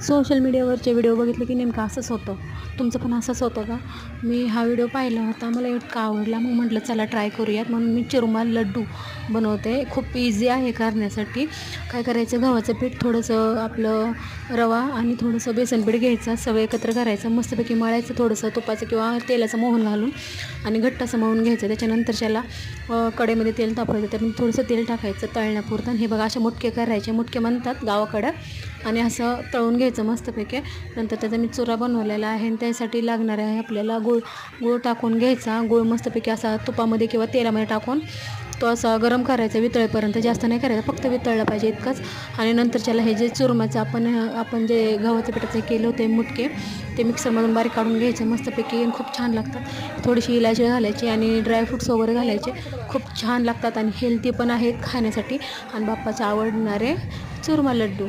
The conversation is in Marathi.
सोशल मीडियावरचे व्हिडिओ बघितले की नेमकं असंच होतं. तुमचं पण असंच होतं का? मी हा व्हिडिओ पाहिला होता, मला इतका आवडला, मग म्हटलं चला ट्राय करूयात म्हणून मी चुरमा लड्डू बनवते. खूप इझी आहे करण्यासाठी. काय करायचं, गव्हाचं पीठ, थोडंसं आपलं रवा आणि थोडंसं बेसन पीठ घ्यायचं, सगळं एकत्र करायचं, मस्तपैकी मळायचं थोडंसं तुपाचं किंवा तेलाचं मोहन घालून आणि घट्ट असं मळून घ्यायचं. त्याच्यानंतर त्याला कढईमध्ये तेल तापवायचं, त्यामध्ये थोडंसं तेल टाकायचं तळण्यापुरतं. आणि हे बघा असे मुटके करायचे, मुटके म्हणतात गावाकडं, आणि असं तळून घ्यायचं मस्तपैकी. नंतर त्याचा मी चुरा बनवलेला आहे आणि त्यासाठी लागणार आहे आपल्याला गूळ टाकून घ्यायचा. गूळ मस्तपैकी असा तुपामध्ये किंवा तेलामध्ये टाकून तो असा गरम करायचा वितळेपर्यंत, जास्त नाही करायचा, फक्त वितळला पाहिजे इतकंच. आणि नंतर त्याला हे जे चुरम्याचं आपण जे गव्हाच्या पिठाचे केले होते मुटके, ते मिक्सरमधून बारीक काढून घ्यायचे मस्तपैकी. खूप छान लागतात. थोडीशी इलायची घालायची आणि ड्रायफ्रूट्स वगैरे घालायचे. खूप छान लागतात आणि हेल्दी पण आहेत खाण्यासाठी. आणि बाप्पाचे आवडणारे चुरमा लड्डू.